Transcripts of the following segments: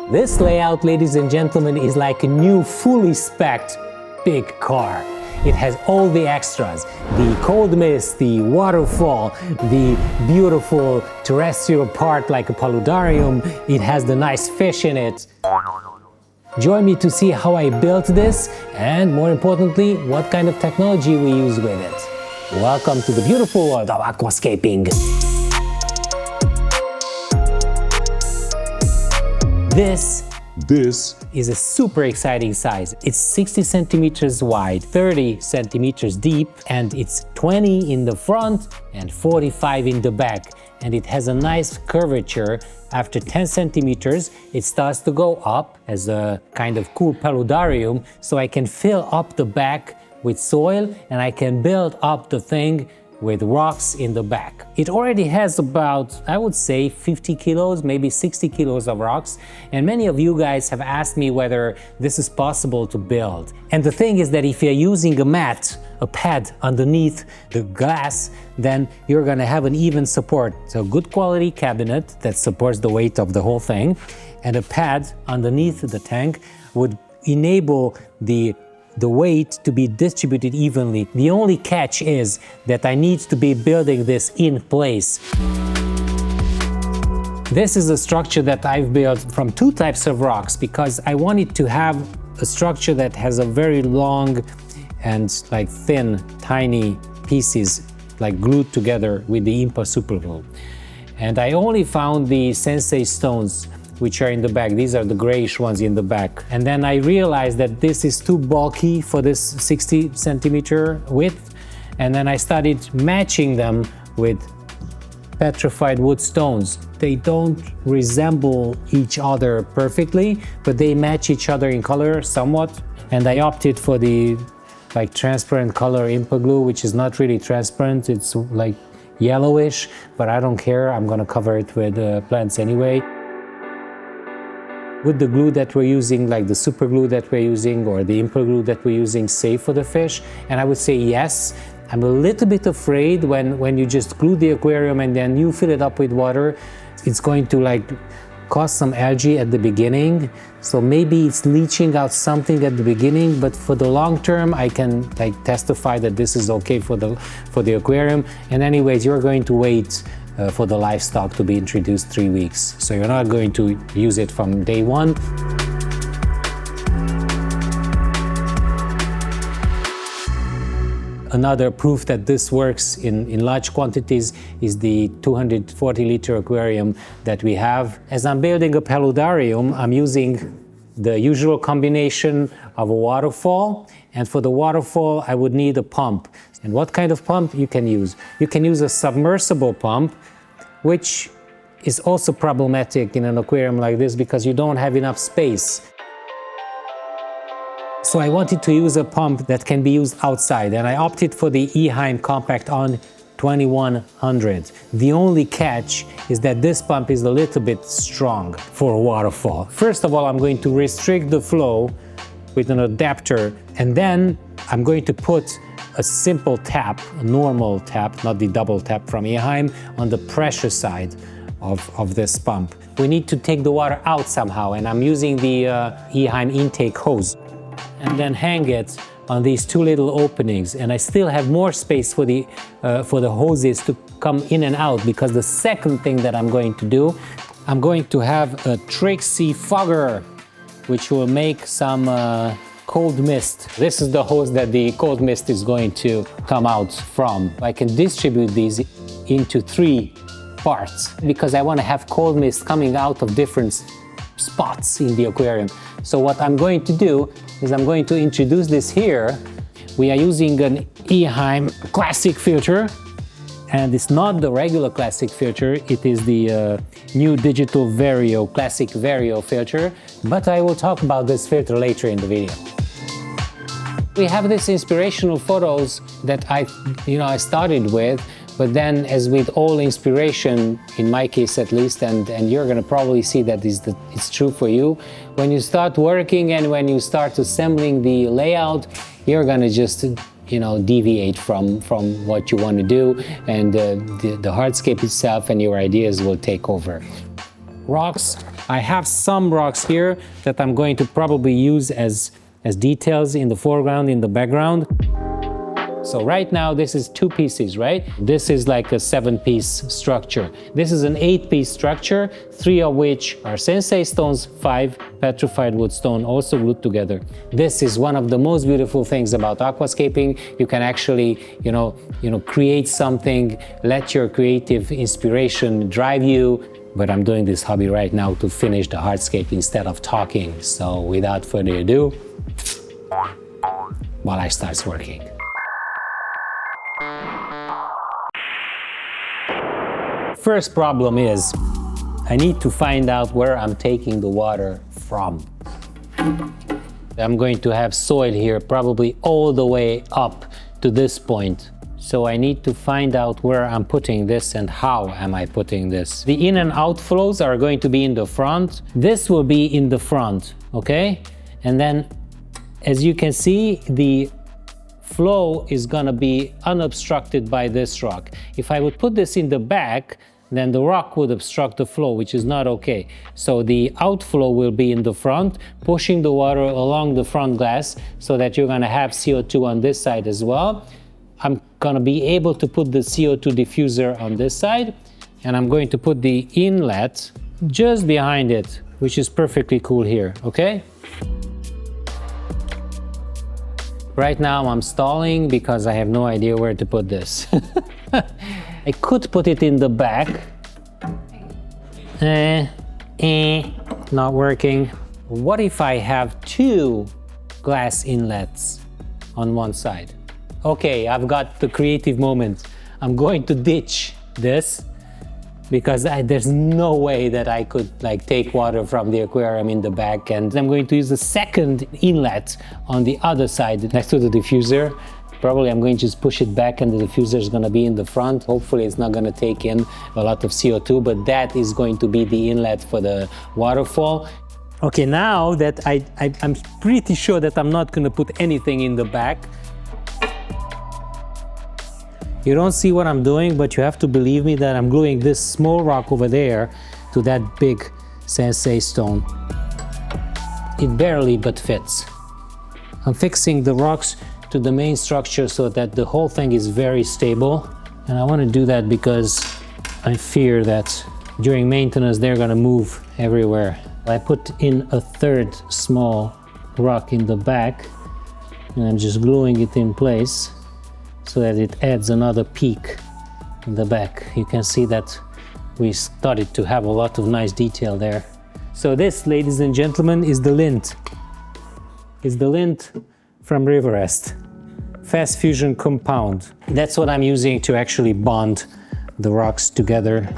This layout, ladies and gentlemen, is like a new fully spec'd big car. It has all the extras, the cold mist, the waterfall, the beautiful terrestrial part like a paludarium. It has the nice fish in it. Join me to see how I built this and, more importantly, what kind of technology we use with it. Welcome to the beautiful world of aquascaping. This is a super exciting size. It's 60 centimeters wide, 30 centimeters deep, and it's 20 in the front and 45 in the back. And it has a nice curvature. After 10 centimeters, it starts to go up as a kind of cool paludarium, so I can fill up the back with soil and I can build up the thing with rocks in the back. It already has about, I would say, 50 kilos, maybe 60 kilos of rocks, and many of you guys have asked me whether this is possible to build. And the thing is that if you're using a mat, a pad underneath the glass, then you're gonna have an even support. So good quality cabinet that supports the weight of the whole thing, and a pad underneath the tank would enable the weight to be distributed evenly. The only catch is that I need to be building this in place. This is a structure that I've built from two types of rocks because I wanted to have a structure that has a very long and like thin, tiny pieces like glued together with the Impa super glue. And I only found the sensei stones which are in the back. These are the grayish ones in the back. And then I realized that this is too bulky for this 60 centimeter width. And then I started matching them with petrified wood stones. They don't resemble each other perfectly, but they match each other in color somewhat. And I opted for the like transparent color Impa glue, which is not really transparent. It's like yellowish, but I don't care. I'm gonna cover it with plants anyway. Would the glue that we're using, like the super glue that we're using or the Impa glue that we're using, safe for the fish? And I would say yes. I'm a little bit afraid when you just glue the aquarium and then you fill it up with water, it's going to like cause some algae at the beginning. So maybe it's leaching out something at the beginning, but for the long term, I can like testify that this is okay for the aquarium. And anyways, you're going to wait for the livestock to be introduced 3 weeks. So you're not going to use it from day one. Another proof that this works in large quantities is the 240-liter aquarium that we have. As I'm building a paludarium, I'm using the usual combination of a waterfall, and for the waterfall I would need a pump. And what kind of pump you can use? You can use a submersible pump, which is also problematic in an aquarium like this because you don't have enough space. So I wanted to use a pump that can be used outside, and I opted for the EHEIM Compact On 2100. The only catch is that this pump is a little bit strong for a waterfall. First of all, I'm going to restrict the flow with an adapter, and then I'm going to put a simple tap, a normal tap, not the double tap from EHEIM, on the pressure side of this pump. We need to take the water out somehow, and I'm using the EHEIM intake hose, and then hang it on these two little openings. And I still have more space for the hoses to come in and out, because the second thing that I'm going to do, I'm going to have a Trixie fogger, which will make some cold mist. This is the hose that the cold mist is going to come out from. I can distribute these into 3 parts because I want to have cold mist coming out of different spots in the aquarium. So what I'm going to do is I'm going to introduce this here. We are using an EHEIM classic filter, and it's not the regular classic filter, it is the new digital classicVARIO filter, but I will talk about this filter later in the video. We have these inspirational photos that I started with, but then, as with all inspiration, in my case at least, and you're gonna probably see that it's true for you, when you start working and when you start assembling the layout, you're gonna just deviate from what you want to do, and the hardscape itself and your ideas will take over. Rocks I have some rocks here that I'm going to probably use as details in the foreground, in the background. So right now this is 2 pieces, right? This is like a 7-piece structure. This is an 8-piece structure, 3 of which are sensei stones, 5 petrified wood stone, also glued together. This is one of the most beautiful things about aquascaping. You can actually, create something, let your creative inspiration drive you. But I'm doing this hobby right now to finish the hardscape instead of talking. So without further ado, while I start working. First problem is, I need to find out where I'm taking the water from. I'm going to have soil here probably all the way up to this point. So I need to find out where I'm putting this and how am I putting this. The in and out flows are going to be in the front. This will be in the front, okay? And then, as you can see, the flow is gonna be unobstructed by this rock. If I would put this in the back, then the rock would obstruct the flow, which is not okay. So the outflow will be in the front, pushing the water along the front glass so that you're gonna have CO2 on this side as well. I'm gonna be able to put the CO2 diffuser on this side, and I'm going to put the inlet just behind it, which is perfectly cool here, okay? Right now I'm stalling because I have no idea where to put this. I could put it in the back. Not working. What if I have 2 glass inlets on one side? Okay, I've got the creative moment. I'm going to ditch this because there's no way that I could take water from the aquarium in the back, and I'm going to use the second inlet on the other side next to the diffuser. Probably I'm going to just push it back and the diffuser is going to be in the front. Hopefully it's not going to take in a lot of CO2, but that is going to be the inlet for the waterfall. Okay, now that I'm pretty sure that I'm not going to put anything in the back. You don't see what I'm doing, but you have to believe me that I'm gluing this small rock over there to that big sensei stone. It barely but fits. I'm fixing the rocks to the main structure so that the whole thing is very stable. And I want to do that because I fear that during maintenance they're going to move everywhere. I put in a 3rd small rock in the back, and I'm just gluing it in place so that it adds another peak in the back. You can see that we started to have a lot of nice detail there. So this, ladies and gentlemen, is the lint. It's the lint from Riverest, fast fusion compound. That's what I'm using to actually bond the rocks together.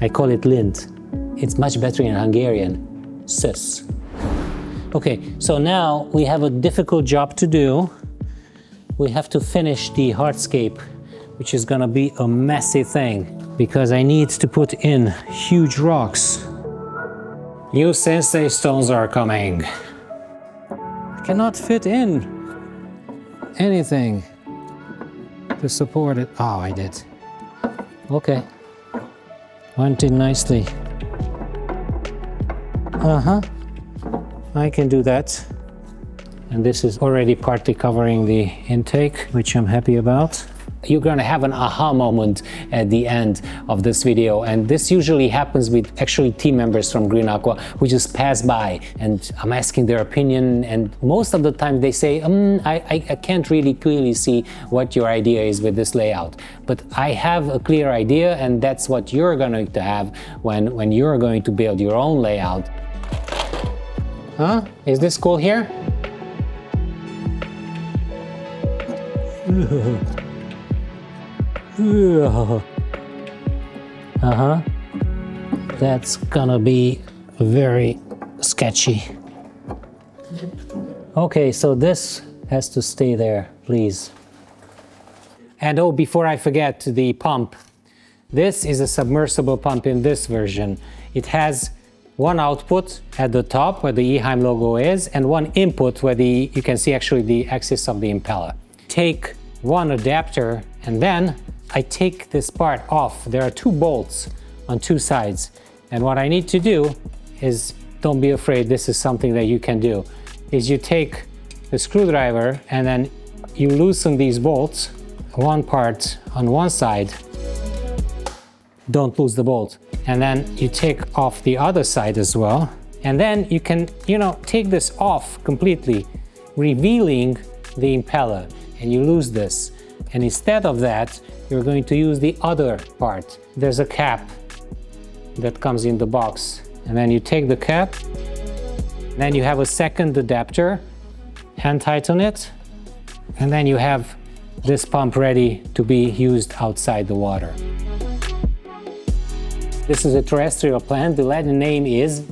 I call it lint. It's much better in Hungarian, sus. Okay, so now we have a difficult job to do. We have to finish the hardscape, which is gonna be a messy thing because I need to put in huge rocks. New sensei stones are coming. Cannot fit in anything to support it. Oh, I did. Okay. Went in nicely. I can do that. And this is already partly covering the intake, which I'm happy about. You're gonna have an aha moment at the end of this video, and this usually happens with actually team members from Green Aqua who just pass by and I'm asking their opinion, and most of the time they say, I can't really clearly see what your idea is with this layout. But I have a clear idea, and that's what you're going to have when you're going to build your own layout. Huh? Is this cool here? That's gonna be very sketchy. Okay, so this has to stay there, please. And oh, before I forget, the pump. This is a submersible pump in this version. It has one output at the top where the EHEIM logo is, and one input where you can see actually the axis of the impeller. Take one adapter, and then I take this part off. There are two bolts on two sides, and what I need to do is, don't be afraid, this is something that you can do, is you take the screwdriver and then you loosen these bolts, one part on one side, don't lose the bolt, and then you take off the other side as well, and then you can, take this off completely, revealing the impeller, and you lose this. And instead of that, you're going to use the other part. There's a cap that comes in the box, and then you take the cap, then you have a second adapter, hand tighten it, and then you have this pump ready to be used outside the water. This is a terrestrial plant. The Latin name is,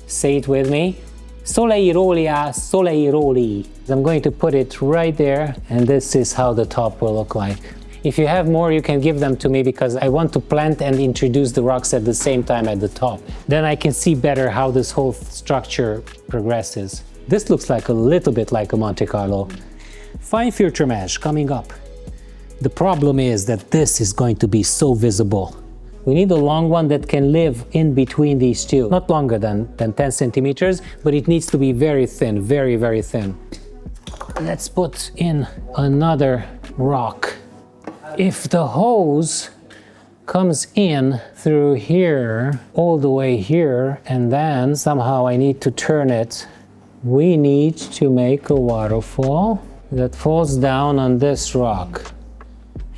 say it with me, Soleirolia soleiroli. I'm going to put it right there, and this is how the top will look like. If you have more, you can give them to me, because I want to plant and introduce the rocks at the same time at the top. Then I can see better how this whole structure progresses. This looks like a little bit like a Monte Carlo. Fine filter mesh coming up. The problem is that this is going to be so visible. We need a long one that can live in between these two. Not longer than 10 centimeters, but it needs to be very thin, very, very thin. Let's put in another rock. If the hose comes in through here, all the way here, and then somehow I need to turn it, we need to make a waterfall that falls down on this rock.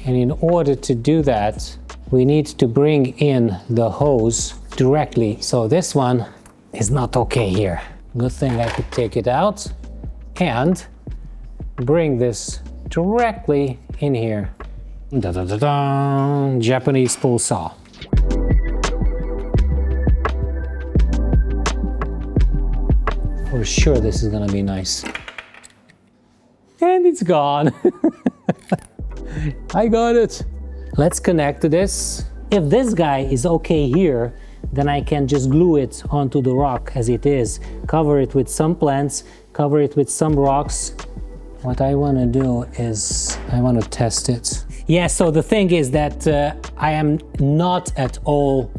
And in order to do that, we need to bring in the hose directly. So this one is not okay here. Good thing I could take it out and bring this directly in here. Da-da-da-da, Japanese pull saw. For sure this is gonna be nice. And it's gone. I got it. Let's connect to this. If this guy is okay here, then I can just glue it onto the rock as it is. Cover it with some plants, cover it with some rocks. What I want to do is I want to test it. Yeah, so the thing is that I am not at all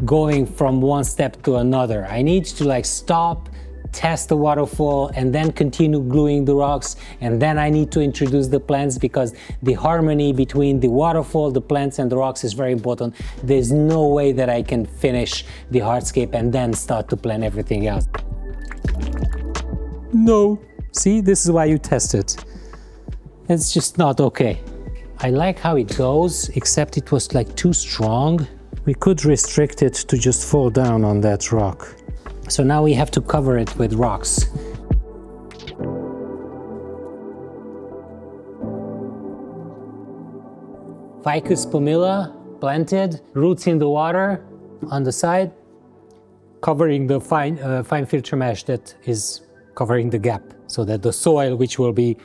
going from one step to another. I need to stop, test the waterfall, and then continue gluing the rocks, and then I need to introduce the plants, because the harmony between the waterfall, the plants, and the rocks is very important. There's no way that I can finish the hardscape and then start to plan everything else. No. See, this is why you test it. It's just not okay. I like how it goes, except it was too strong. We could restrict it to just fall down on that rock. So now we have to cover it with rocks. Ficus pumila planted, roots in the water on the side, covering the fine filter mesh that is covering the gap, so that the soil which will be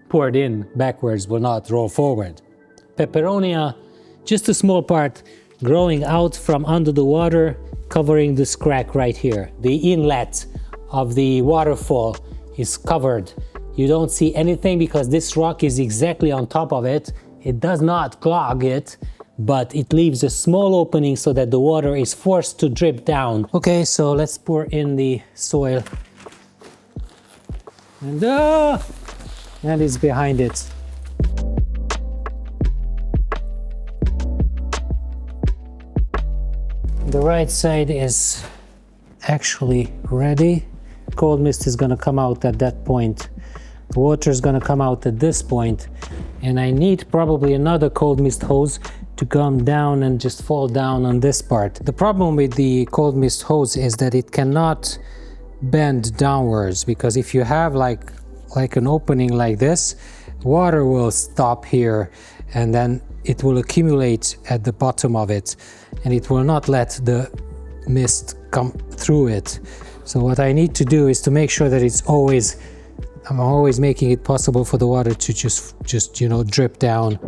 poured in backwards will not roll forward. Peperonia, just a small part growing out from under the water, covering this crack right here. The inlet of the waterfall is covered. You don't see anything because this rock is exactly on top of it. It does not clog it, but it leaves a small opening so that the water is forced to drip down. Okay, so let's pour in the soil. And that is behind it. The right side is actually ready. Cold mist is gonna come out at that point. The water is gonna come out at this point. And I need probably another cold mist hose to come down and just fall down on this part. The problem with the cold mist hose is that it cannot bend downwards, because if you have like an opening like this, water will stop here and then it will accumulate at the bottom of it and it will not let the mist come through it. So what I need to do is to make sure that I'm always making it possible for the water to just drip down.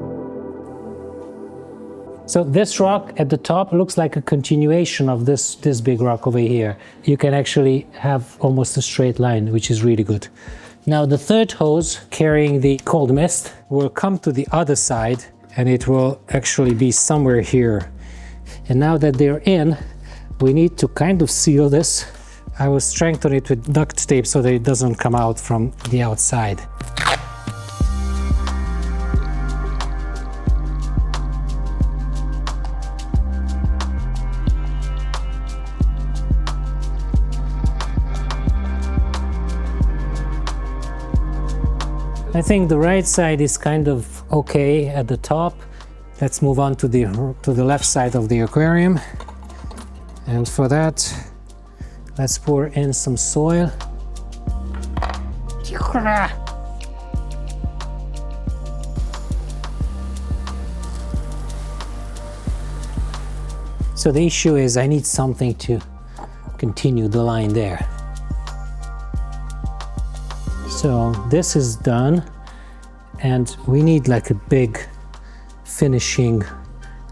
So this rock at the top looks like a continuation of this big rock over here. You can actually have almost a straight line, which is really good. Now the third hose carrying the cold mist will come to the other side and it will actually be somewhere here. And now that they're in, we need to kind of seal this. I will strengthen it with duct tape so that it doesn't come out from the outside. I think the right side is kind of okay at the top. Let's move on to the left side of the aquarium. And for that, let's pour in some soil. So the issue is I need something to continue the line there. So this is done, and we need like a big finishing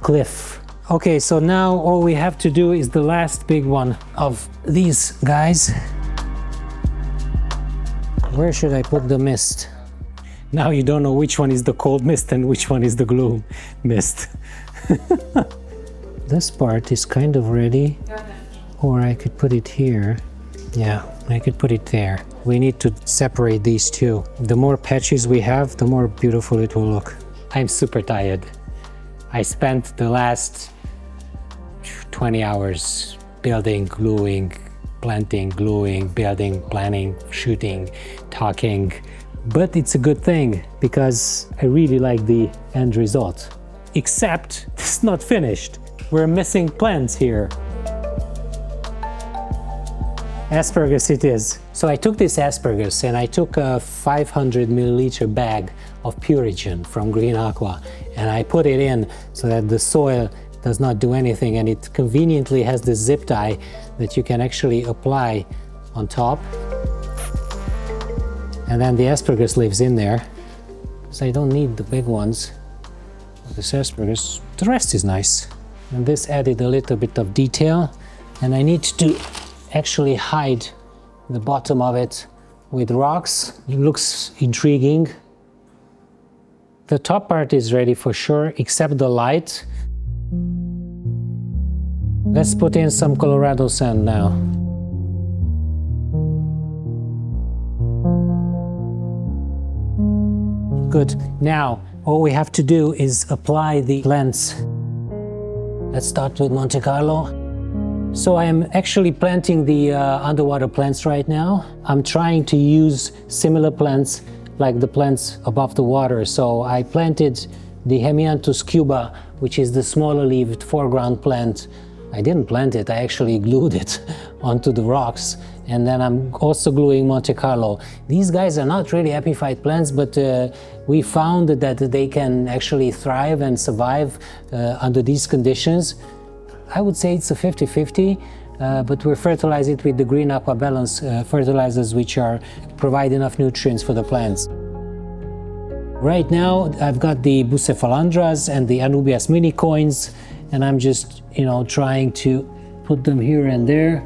cliff. Okay, so now all we have to do is the last big one of these guys. Where should I put the mist? Now you don't know which one is the cold mist and which one is the gloom mist. This part is kind of ready, or I could put it here. Yeah, I could put it there. We need to separate these two. The more patches we have, the more beautiful it will look. I'm super tired. I spent the last 20 hours building, gluing, planting, gluing, building, planning, shooting, talking. But it's a good thing because I really like the end result. Except it's not finished. We're missing plants here. Asparagus it is. So I took this asparagus and I took a 500 milliliter bag of Purigen from Green Aqua, and I put it in so that the soil does not do anything, and it conveniently has this zip tie that you can actually apply on top. And then the asparagus lives in there, so I don't need the big ones. This asparagus, the rest is nice. And this added a little bit of detail, and I need to actually hide the bottom of it with rocks. It looks intriguing. The top part is ready for sure, except the light. Let's put in some Colorado sand now. Good. Now, all we have to do is apply the plants. Let's start with Monte Carlo. So I am actually planting the underwater plants right now. I'm trying to use similar plants like the plants above the water. So I planted the Hemianthus cuba, which is the smaller leaved foreground plant. I didn't plant it, I actually glued it onto the rocks. And then I'm also gluing Monte Carlo. These guys are not really epiphyte plants, but we found that they can actually thrive and survive under these conditions. I would say it's a 50-50, but we fertilize it with the Green Aqua Balance fertilizers, which provide enough nutrients for the plants. Right now, I've got the Bucephalandras and the Anubias mini coins, and I'm just, trying to put them here and there.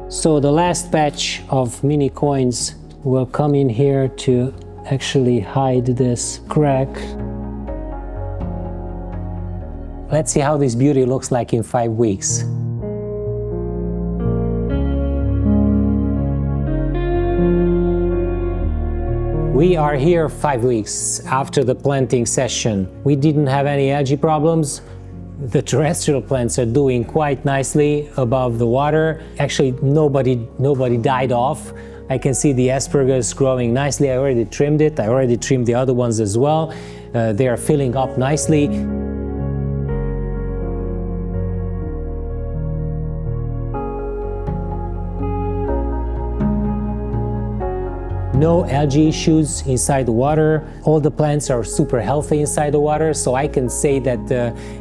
So the last batch of mini coins will come in here to actually hide this crack. Let's see how this beauty looks like in 5 weeks. We are here 5 weeks after the planting session. We didn't have any algae problems. The terrestrial plants are doing quite nicely above the water. Actually, nobody died off. I can see the asparagus growing nicely. I already trimmed it. I already trimmed the other ones as well. They are filling up nicely. No algae issues inside the water. All the plants are super healthy inside the water, so I can say that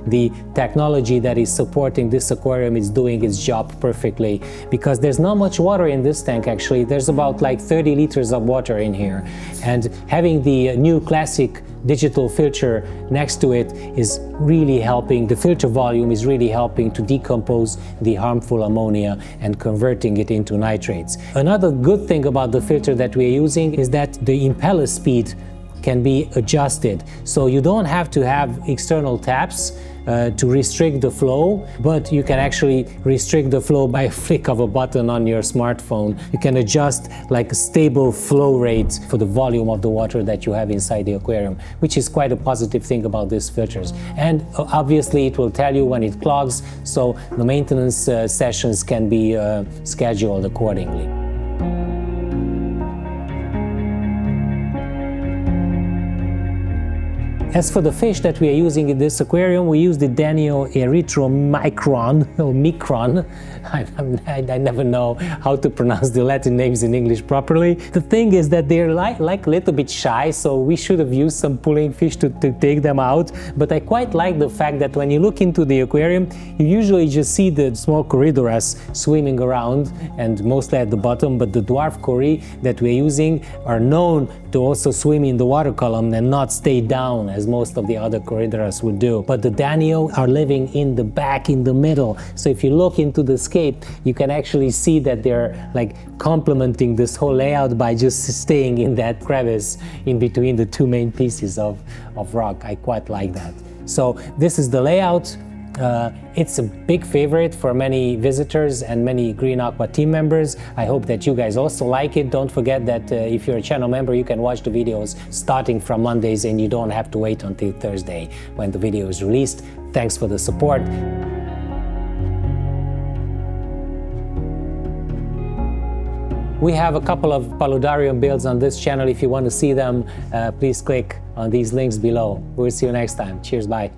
the technology that is supporting this aquarium is doing its job perfectly, because there's not much water in this tank actually. There's about like 30 liters of water in here, and having the new classic digital filter next to it is really helping. The filter volume is really helping to decompose the harmful ammonia and converting it into nitrates. Another good thing about the filter that we are using is that the impeller speed can be adjusted. So you don't have to have external taps to restrict the flow, but you can actually restrict the flow by a flick of a button on your smartphone. You can adjust like a stable flow rate for the volume of the water that you have inside the aquarium, which is quite a positive thing about these filters. And obviously it will tell you when it clogs, so the maintenance sessions can be scheduled accordingly. As for the fish that we are using in this aquarium, we use the Danio erythromicron, or micron. I never know how to pronounce the Latin names in English properly. The thing is that they're like a little bit shy, so we should have used some pulling fish to take them out. But I quite like the fact that when you look into the aquarium, you usually just see the small Corydoras swimming around, and mostly at the bottom, but the dwarf Cory that we're using are known to also swim in the water column and not stay down as most of the other Corydoras would do. But the Danio are living in the back, in the middle. So if you look into the scape, you can actually see that they're like complementing this whole layout by just staying in that crevice in between the two main pieces of rock. I quite like that. So this is the layout. It's a big favorite for many visitors and many Green Aqua team members. I hope that you guys also like it. Don't forget that if you're a channel member, you can watch the videos starting from Mondays and you don't have to wait until Thursday when the video is released. Thanks for the support. We have a couple of paludarium builds on this channel. If you want to see them, please click on these links below. We'll see you next time. Cheers, bye.